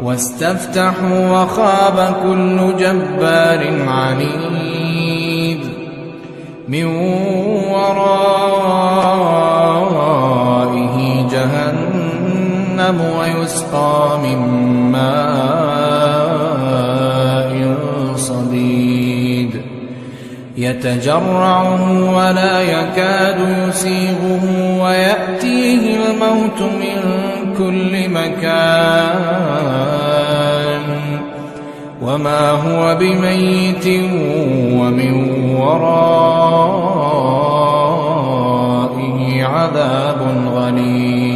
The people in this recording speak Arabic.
واستفتحوا وخاب كل جبار عنيد من ورائه جهنم ويسقى من ماء صديد يتجرعه ولا يكاد يسيغه ويأتيه الموت من كل مكان وما هو بميت ومن ورائه عذاب غليظ